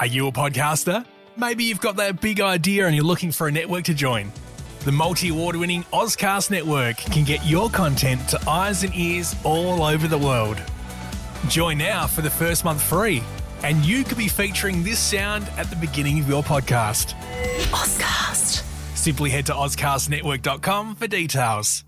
Are you a podcaster? Maybe you've got that big idea and you're looking for a network to join. The multi-award-winning Ozcast network can get your content to eyes and ears all over the world. Join now for the first month free, and you could be featuring this sound at the beginning of your podcast. Ozcast. Simply head to ozcastnetwork.com for details.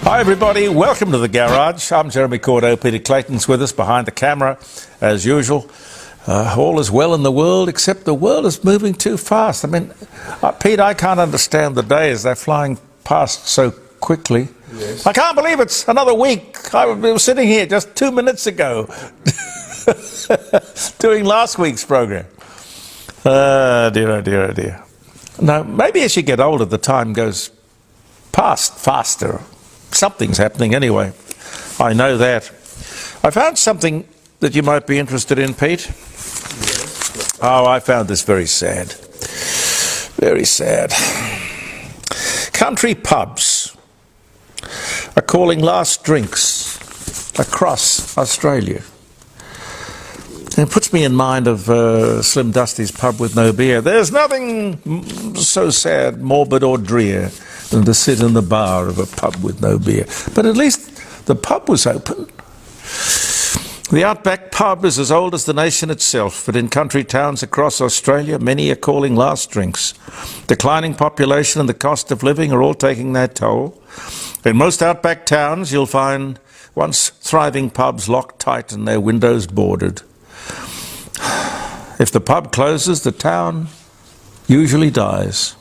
Hi everybody, welcome to The Garage. I'm Jeremy Cordeaux. Peter Clayton's with us behind the camera as usual. All is well in the world, except the world is moving too fast. I mean, Pete, I can't understand the days. They're flying past so quickly. Yes. I can't believe it's another week. I was sitting here just 2 minutes ago doing last week's program. Oh dear. Now, maybe as you get older, the time goes past faster. Something's happening anyway. I know that. I found something that you might be interested in, Pete. Yes. Oh, I found this very sad. Very sad. Country pubs are calling last drinks across Australia. It puts me in mind of Slim Dusty's pub with no beer. There's nothing so sad, morbid or drear than to sit in the bar of a pub with no beer. But at least the pub was open. The Outback pub is as old as the nation itself, but in country towns across Australia, many are calling last drinks. Declining population and the cost of living are all taking their toll. In most Outback towns, you'll find once thriving pubs locked tight and their windows boarded. If the pub closes, the town usually dies.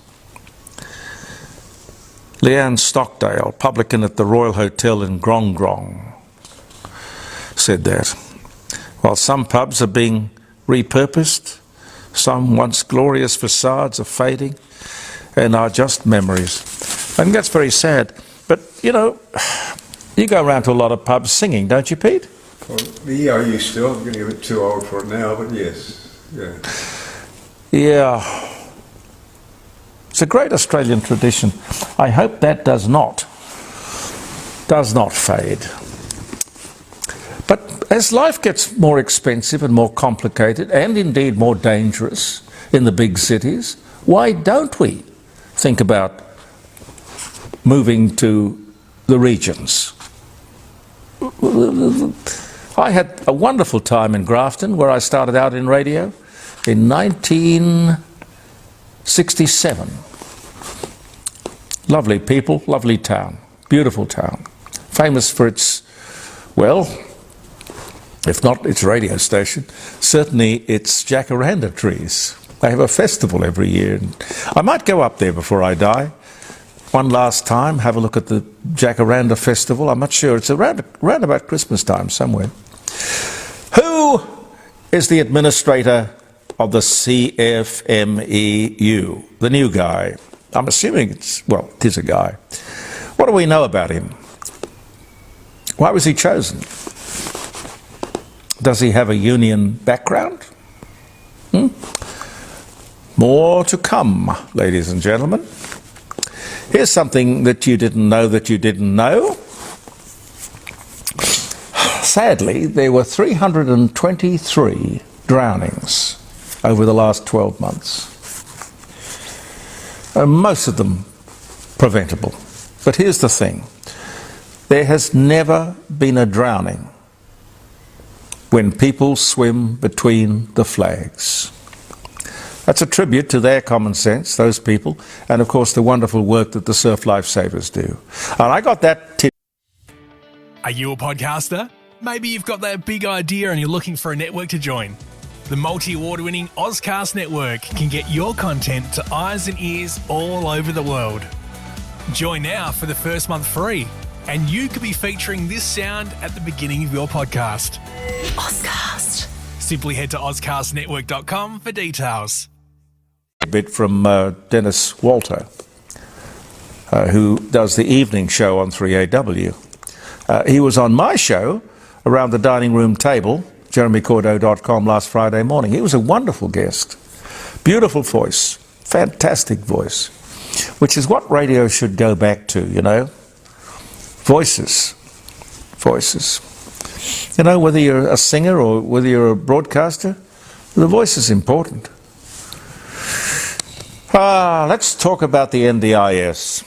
Leanne Stockdale, publican at the Royal Hotel in Grong Grong, said that. While some pubs are being repurposed, some once glorious facades are fading and are just memories. I think that's very sad. But, you know, you go around to a lot of pubs singing, don't you, Pete? Well, yeah, I used to. I'm getting a bit too old for it now, but yes. Yeah. It's a great Australian tradition. I hope that does not fade. But as life gets more expensive and more complicated, and indeed more dangerous in the big cities, why don't we think about moving to the regions? I had a wonderful time in Grafton, where I started out in radio in 1967. Lovely people, lovely town, beautiful town. Famous for its, well, if not its radio station, certainly its jacaranda trees. They have a festival every year. I might go up there before I die. One last time, have a look at the Jacaranda Festival. I'm not sure. It's around about Christmas time somewhere. Who is the administrator of the CFMEU? The new guy. I'm assuming it is a guy. What do we know about him? Why was he chosen? Does he have a union background? More to come, ladies and gentlemen. Here's something that you didn't know that you didn't know. Sadly, there were 323 drownings over the last 12 months. Most of them preventable. But here's the thing. There has never been a drowning when people swim between the flags. That's a tribute to their common sense, those people, and of course the wonderful work that the surf lifesavers do. And I got that tip. Are you a podcaster? Maybe you've got that big idea and you're looking for a network to join. The multi-award-winning Ozcast network can get your content to eyes and ears all over the world. Join now for the first month free, and you could be featuring this sound at the beginning of your podcast. Ozcast. Simply head to ozcastnetwork.com for details. A bit from Dennis Walter, who does the evening show on 3AW. He was on my show, Around the Dining Room Table, jeremycordeaux.com, last Friday morning. He was a wonderful guest. Beautiful voice, fantastic voice, which is what radio should go back to, you know. Voices. You know, whether you're a singer or whether you're a broadcaster, the voice is important. Let's talk about the NDIS.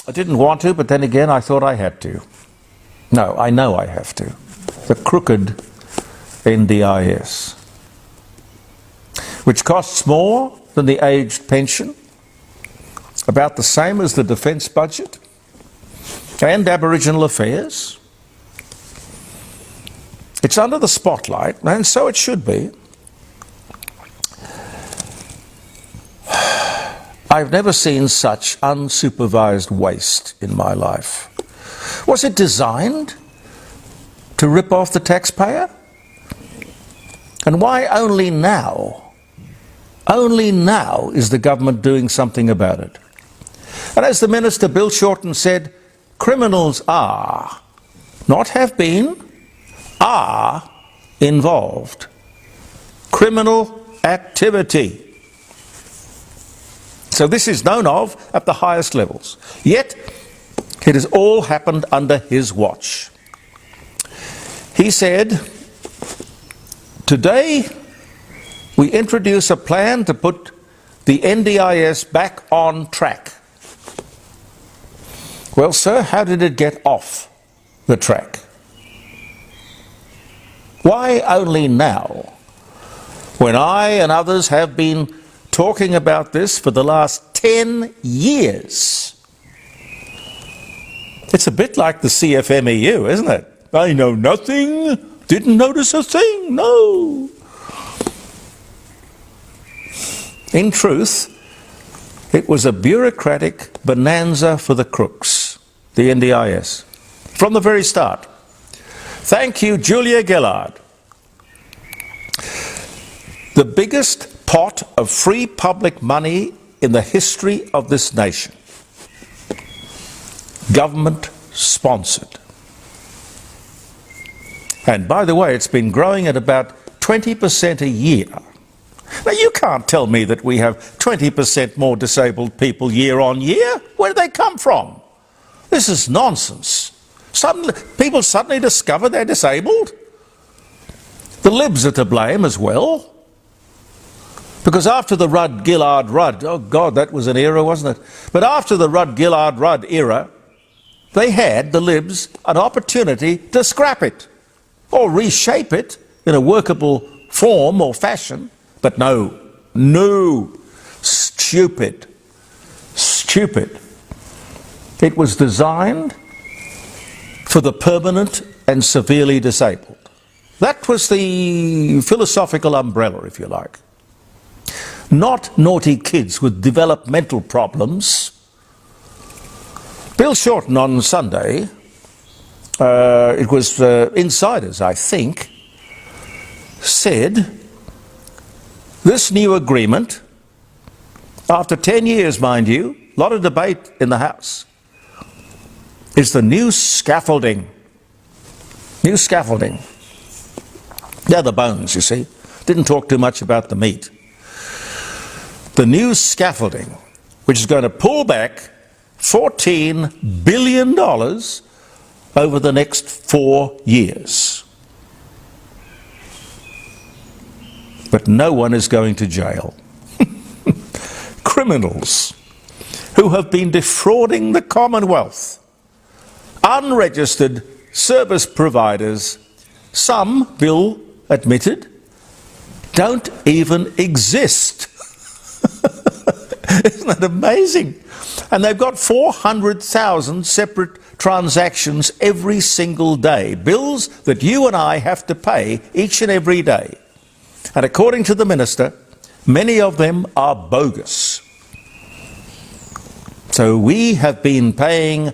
I didn't want to, but then again I thought I had to. No, I know I have to. The crooked NDIS, which costs more than the aged pension, about the same as the defence budget, and Aboriginal affairs. It's under the spotlight, and so it should be. I've never seen such unsupervised waste in my life. Was it designed to rip off the taxpayer? And why only now? Only now is the government doing something about it. And as the Minister Bill Shorten said, criminals are, not have been, are involved. Criminal activity. So this is known of at the highest levels. Yet, it has all happened under his watch. He said, today we introduce a plan to put the NDIS back on track. Well, sir, how did it get off the track? Why only now, when I and others have been talking about this for the last 10 years? It's a bit like the CFMEU, isn't it? I know nothing, didn't notice a thing, no. In truth, it was a bureaucratic bonanza for the crooks, the NDIS, from the very start. Thank you, Julia Gillard. The biggest pot of free public money in the history of this nation. Government sponsored. And by the way, it's been growing at about 20% a year. Now you can't tell me that we have 20% more disabled people year on year. Where do they come from? This is nonsense. People suddenly discover they're disabled. The Libs are to blame as well. Because after the Rudd-Gillard-Rudd, oh God, that was an era, wasn't it? But after the Rudd-Gillard-Rudd era, they had, the Libs, an opportunity to scrap it or reshape it in a workable form or fashion. But no, stupid. It was designed for the permanent and severely disabled. That was the philosophical umbrella, if you like. Not naughty kids with developmental problems. Bill Shorten on Sunday, it was Insiders, I think, said this new agreement, after 10 years, mind you, a lot of debate in the House, is the new scaffolding. New scaffolding. They're the bones, you see. Didn't talk too much about the meat. The new scaffolding, which is going to pull back $14 billion over the next 4 years. But no one is going to jail. Criminals who have been defrauding the Commonwealth. Unregistered service providers, some, Bill admitted, don't even exist. Isn't that amazing? And they've got 400,000 separate transactions every single day. Bills that you and I have to pay each and every day. And according to the Minister, many of them are bogus. So we have been paying,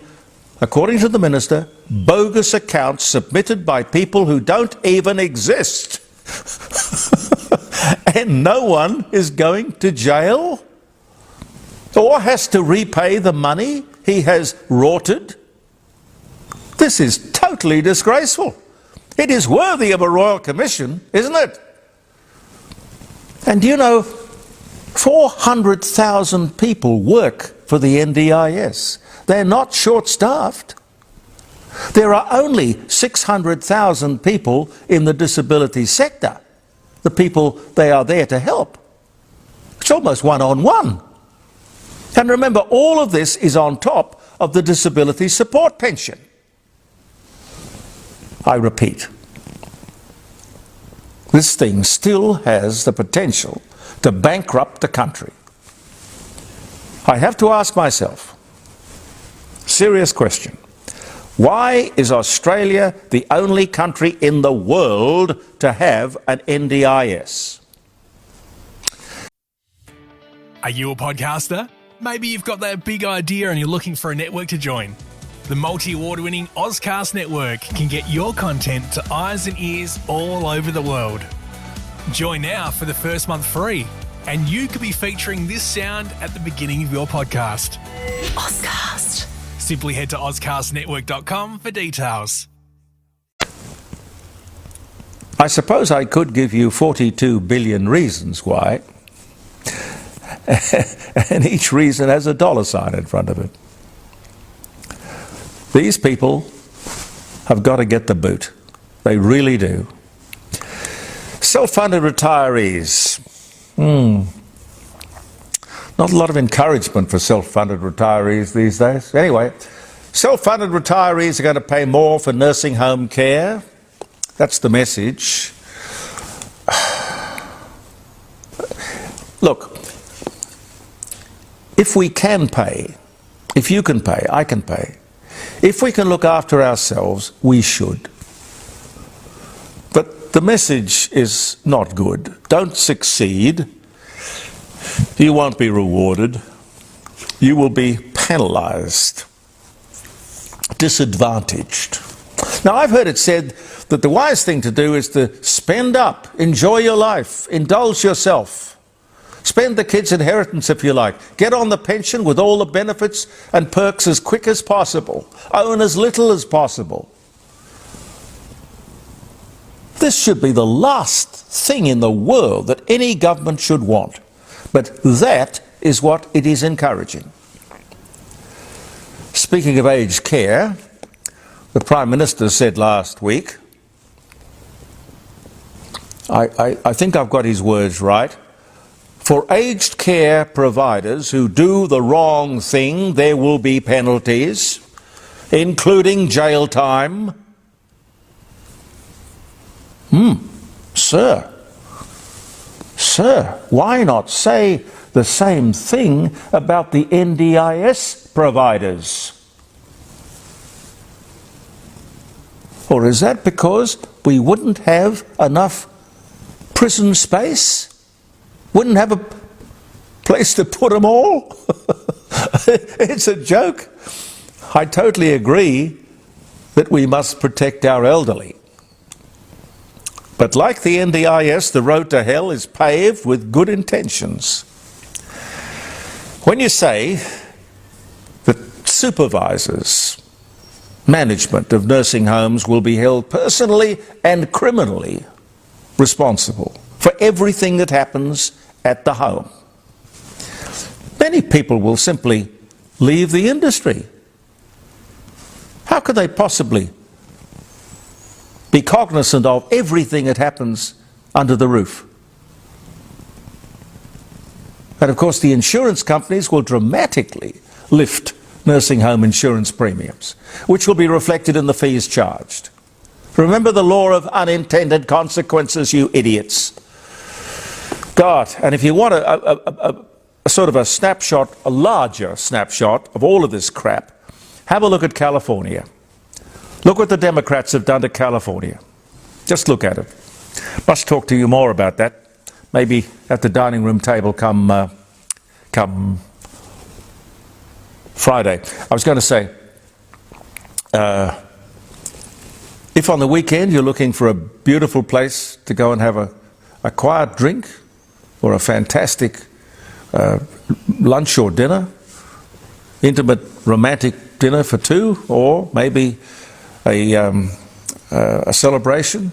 according to the Minister, bogus accounts submitted by people who don't even exist. And no one is going to jail or has to repay the money he has rorted. This is totally disgraceful. It is worthy of a royal commission, isn't it? And you know, 400,000 people work for the NDIS. They're not short-staffed. There are only 600,000 people in the disability sector, the people they are there to help. It's almost one-on-one. And remember, all of this is on top of the disability support pension. I repeat, this thing still has the potential to bankrupt the country. I have to ask myself, serious question, why is Australia the only country in the world to have an NDIS? Are you a podcaster? Maybe you've got that big idea and you're looking for a network to join. The multi-award-winning Ozcast network can get your content to eyes and ears all over the world. Join now for the first month free, and you could be featuring this sound at the beginning of your podcast. Ozcast. Simply head to ozcastnetwork.com for details. I suppose I could give you 42 billion reasons why, and each reason has a dollar sign in front of it. These people have got to get the boot. They really do. Self-funded retirees. Not a lot of encouragement for self-funded retirees these days. Anyway, self-funded retirees are going to pay more for nursing home care. That's the message. Look, if we can pay, if you can pay, I can pay, if we can look after ourselves, we should. But the message is not good. Don't succeed. You won't be rewarded. You will be penalised, disadvantaged. Now, I've heard it said that the wise thing to do is to spend up, enjoy your life, indulge yourself. Spend the kids' inheritance if you like. Get on the pension with all the benefits and perks as quick as possible. Own as little as possible. This should be the last thing in the world that any government should want. But that is what it is encouraging. Speaking of aged care, the Prime Minister said last week, I think I've got his words right, for aged care providers who do the wrong thing, there will be penalties, including jail time. Sir, why not say the same thing about the NDIS providers? Or is that because we wouldn't have enough prison space? Wouldn't have a place to put them all? It's a joke. I totally agree that we must protect our elderly. But like the NDIS, the road to hell is paved with good intentions. When you say that supervisors, management of nursing homes will be held personally and criminally responsible for everything that happens at the home, many people will simply leave the industry. How could they possibly be cognizant of everything that happens under the roof? And of course the insurance companies will dramatically lift nursing home insurance premiums, which will be reflected in the fees charged. Remember the law of unintended consequences, you idiots. God, and if you want a sort of a snapshot, a larger snapshot of all of this crap, have a look at California. Look what the Democrats have done to California. Just look at it. Must talk to you more about that. Maybe at the dining room table come Friday. I was going to say, if on the weekend you're looking for a beautiful place to go and have a quiet drink or a fantastic lunch or dinner, intimate romantic dinner for two, or maybe a celebration,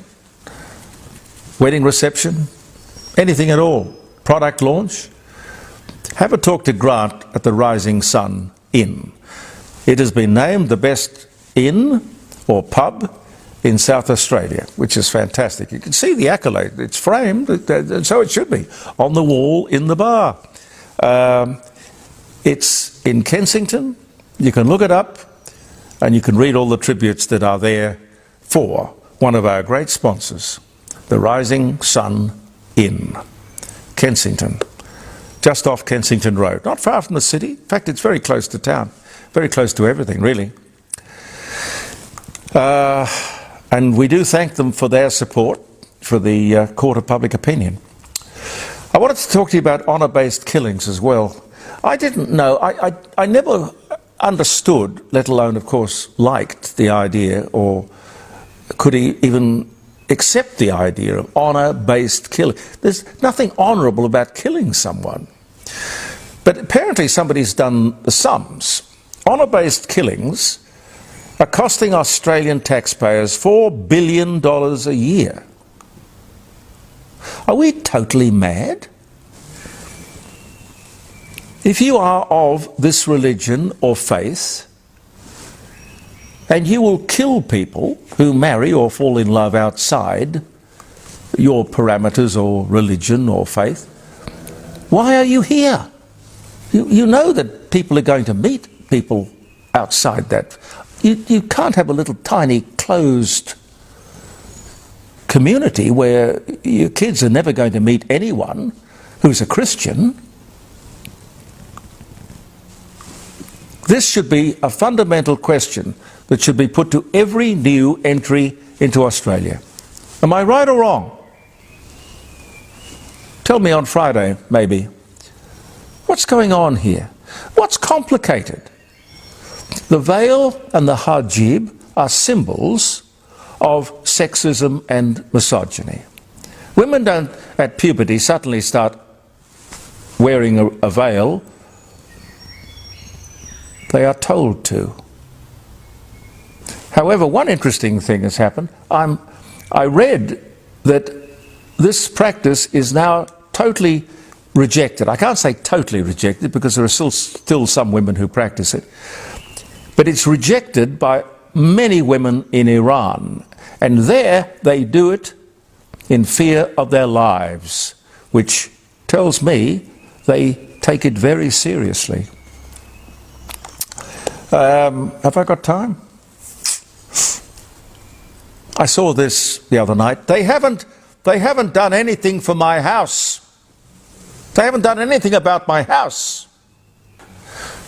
wedding reception, anything at all, product launch, have a talk to Grant at the Rising Sun Inn. It has been named the best inn or pub in South Australia, which is fantastic. You can see the accolade. It's framed, and so it should be, on the wall in the bar. It's in Kensington. You can look it up, and you can read all the tributes that are there for one of our great sponsors, the Rising Sun Inn, Kensington, just off Kensington Road, not far from the city. In fact, it's very close to town, very close to everything, really. And we do thank them for their support for the Court of Public Opinion. I wanted to talk to you about honour-based killings as well. I didn't know, I never understood, let alone, of course, liked the idea or could even accept the idea of honour-based killing. There's nothing honourable about killing someone. But apparently somebody's done the sums. Honour-based killings are costing Australian taxpayers $4 billion a year. Are we totally mad? If you are of this religion or faith, and you will kill people who marry or fall in love outside your parameters or religion or faith, why are you here? You know that people are going to meet people outside that. You can't have a little tiny closed community where your kids are never going to meet anyone who's a Christian. This should be a fundamental question that should be put to every new entry into Australia. Am I right or wrong? Tell me on Friday, maybe. What's going on here? What's complicated? The veil and the hijab are symbols of sexism and misogyny. Women don't, at puberty, suddenly start wearing a veil. They are told to. However, one interesting thing has happened. I read that this practice is now totally rejected. I can't say totally rejected because there are still some women who practice it. But it's rejected by many women in Iran. And there they do it in fear of their lives, which tells me they take it very seriously. Have I got time? I saw this the other night. They haven't done anything for my house. They haven't done anything about my house.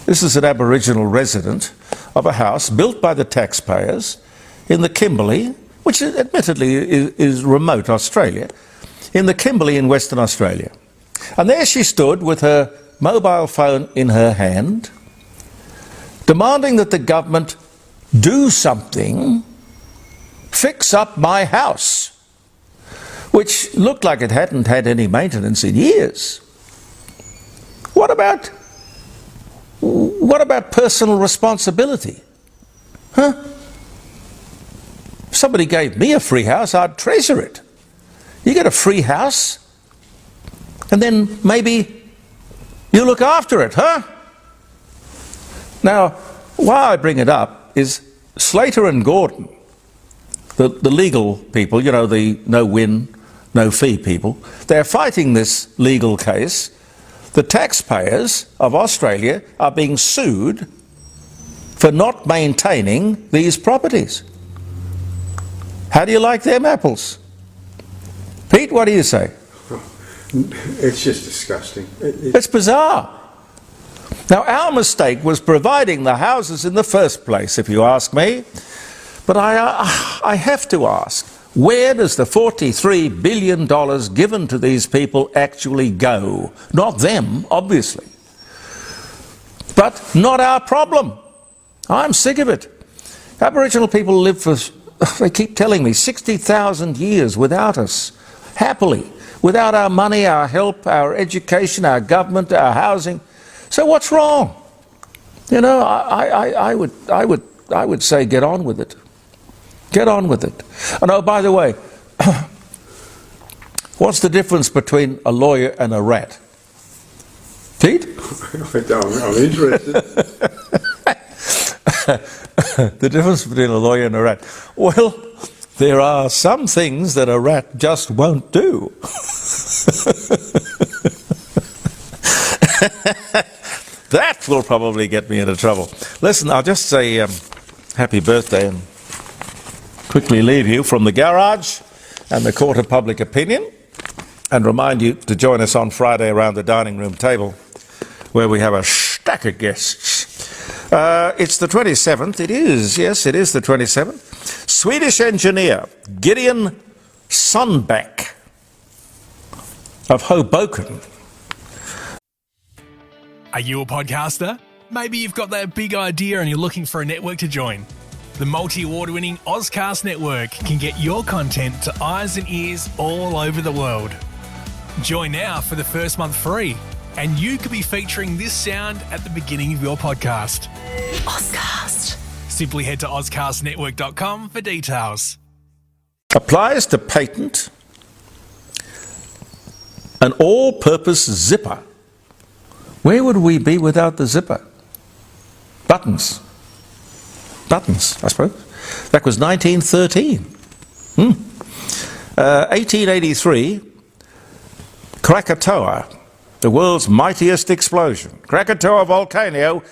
This is an Aboriginal resident of a house built by the taxpayers in the Kimberley, which admittedly is remote Australia, in the Kimberley in Western Australia. And there she stood with her mobile phone in her hand, demanding that the government do something, fix up my house, which looked like it hadn't had any maintenance in years. What about personal responsibility? Huh? If somebody gave me a free house, I'd treasure it. You get a free house, and then maybe you look after it, huh? Now, why I bring it up is Slater and Gordon, the legal people, you know, the no-win, no-fee people, they're fighting this legal case. The taxpayers of Australia are being sued for not maintaining these properties. How do you like them apples? Pete, what do you say? It's just disgusting. It's bizarre. Now, our mistake was providing the houses in the first place, if you ask me. But I have to ask, where does the $43 billion given to these people actually go? Not them, obviously. But not our problem. I'm sick of it. Aboriginal people live for, they keep telling me, 60,000 years without us, happily, without our money, our help, our education, our government, our housing. So what's wrong? You know, I would say get on with it. Get on with it. And oh, by the way, what's the difference between a lawyer and a rat? Pete? I'm interested. The difference between a lawyer and a rat. Well, there are some things that a rat just won't do. That will probably get me into trouble. Listen, I'll just say happy birthday and quickly leave you from the garage and the court of public opinion, and remind you to join us on Friday around the dining room table, where we have a stack of guests. It's the 27th. It is, yes, it is the 27th. Swedish engineer Gideon Sundback of Hoboken. Are you a podcaster? Maybe you've got that big idea and you're looking for a network to join. The multi-award-winning Ozcast network can get your content to eyes and ears all over the world. Join now for the first month free, and you could be featuring this sound at the beginning of your podcast. Ozcast. Simply head to ozcastnetwork.com for details. Applies to patent an all-purpose zipper. Where would we be without the zipper? Buttons, I suppose. That was 1913. 1883, Krakatoa, the world's mightiest explosion. Krakatoa volcano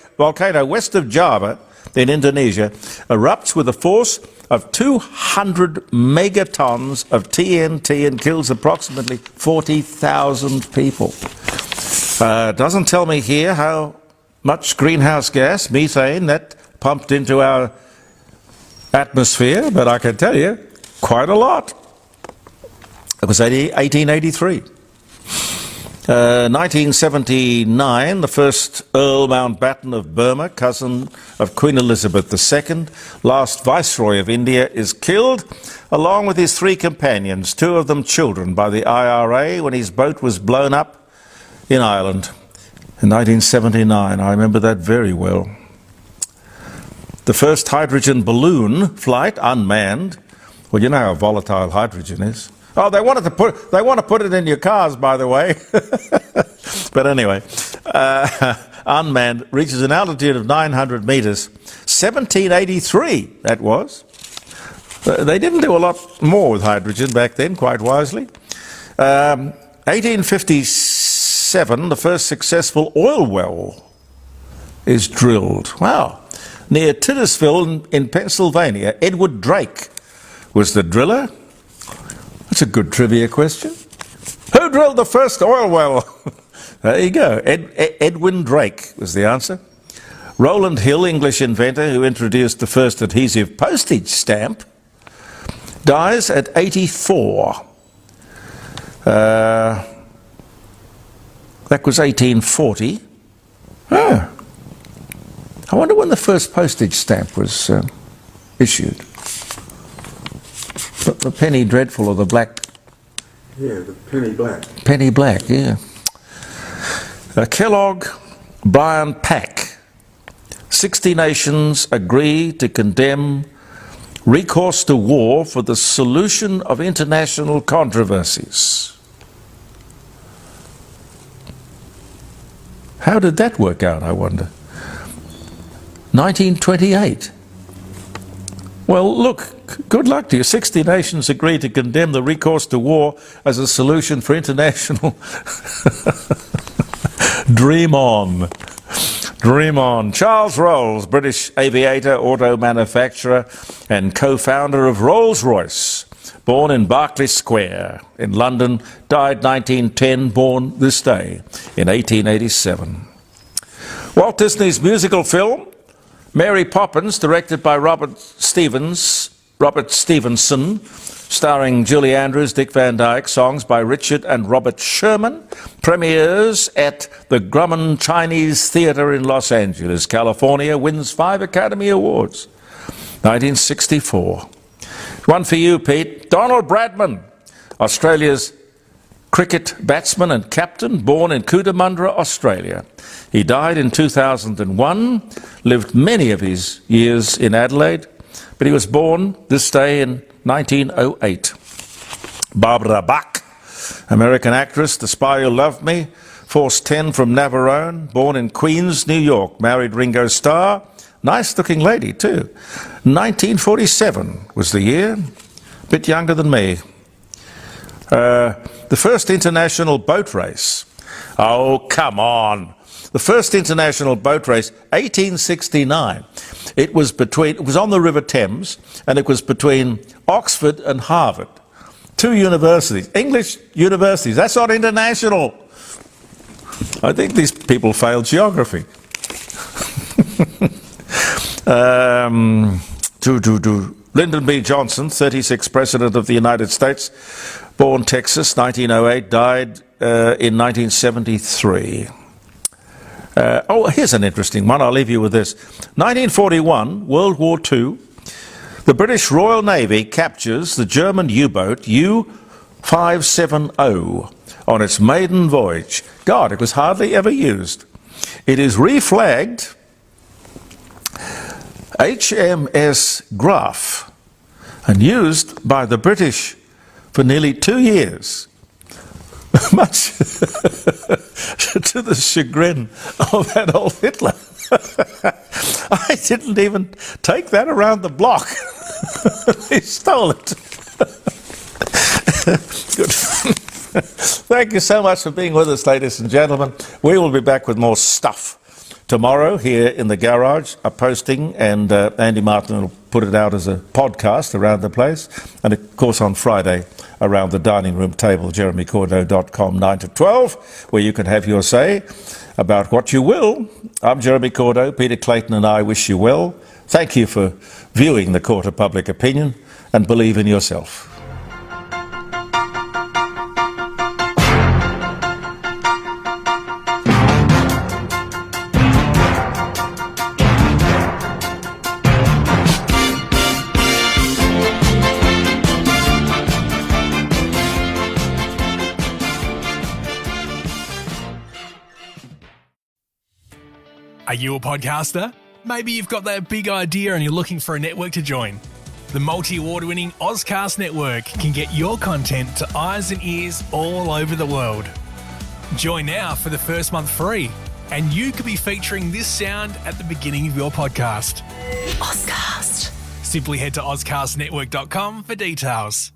west of Java in Indonesia erupts with a force of 200 megatons of TNT and kills approximately 40,000 people. Doesn't tell me here how much greenhouse gas, methane, that pumped into our atmosphere, but I can tell you, quite a lot. It was 1883. 1979, the first Earl Mountbatten of Burma, cousin of Queen Elizabeth II, last Viceroy of India, is killed, along with his 3 companions, 2 of them children, by the IRA when his boat was blown up in Ireland in 1979. I remember that very well. The first hydrogen balloon flight, unmanned. Well, you know how volatile hydrogen is. Oh, they want to put it in your cars, by the way. But anyway, unmanned, reaches an altitude of 900 meters. 1783, that was. They didn't do a lot more with hydrogen back then, quite wisely. 1857, the first successful oil well is drilled. Wow. Near Titusville in Pennsylvania, Edward Drake was the driller. That's a good trivia question. Who drilled the first oil well? There you go. Edwin Drake was the answer. Rowland Hill, English inventor who introduced the first adhesive postage stamp, dies at 84. That was 1840. Oh. I wonder when the first postage stamp was issued. The penny dreadful or the black? Yeah, the penny black. Penny black, yeah. Kellogg, Brian Pack. 60 nations agree to condemn recourse to war for the solution of international controversies. How did that work out, I wonder? 1928. Well, look, good luck to you. 60 nations agree to condemn the recourse to war as a solution for international... Dream on. Dream on. Charles Rolls, British aviator, auto manufacturer, and co-founder of Rolls-Royce, born in Berkeley Square in London, died 1910, born this day in 1887. Walt Disney's musical film, Mary Poppins, directed by Robert Stevenson, starring Julie Andrews, Dick Van Dyke, songs by Richard and Robert Sherman, premieres at the Grumman Chinese Theatre in Los Angeles, California, wins 5 Academy Awards. 1964. One for you, Pete. Donald Bradman, Australia's cricket batsman and captain, born in Cootamundra, Australia. He died in 2001, lived many of his years in Adelaide, but he was born this day in 1908. Barbara Bach, American actress, The Spy Who Loved Me, Force 10 from Navarone, born in Queens, New York, married Ringo Starr. Nice looking lady too. 1947 was the year, a bit younger than me. The first international boat race. Oh, come on. The first international boat race, 1869. It was on the River Thames, and it was between Oxford and Harvard. Two universities, English universities. That's not international. I think these people failed geography. Lyndon B. Johnson, 36th President of the United States, born Texas, 1908, died in 1973. Here's an interesting one. I'll leave you with this. 1941, World War II, the British Royal Navy captures the German U-boat U-570 on its maiden voyage. God, it was hardly ever used. It is reflagged HMS Graf and used by the British for nearly 2 years, much to the chagrin of Adolf Hitler. I didn't even take that around the block. He stole it. Good. Thank you so much for being with us, ladies and gentlemen. We will be back with more stuff tomorrow here in the garage, a posting, and Andy Martin will put it out as a podcast around the place. And of course on Friday around the dining room table, jeremycordeaux.com, 9 to 12, where you can have your say about what you will. I'm Jeremy Cordeaux. Peter Clayton and I wish you well. Thank you for viewing the Court of Public Opinion, and believe in yourself. Are you a podcaster? Maybe you've got that big idea and you're looking for a network to join. The multi-award-winning Ozcast network can get your content to eyes and ears all over the world. Join now for the first month free, and you could be featuring this sound at the beginning of your podcast. Ozcast. Simply head to ozcastnetwork.com for details.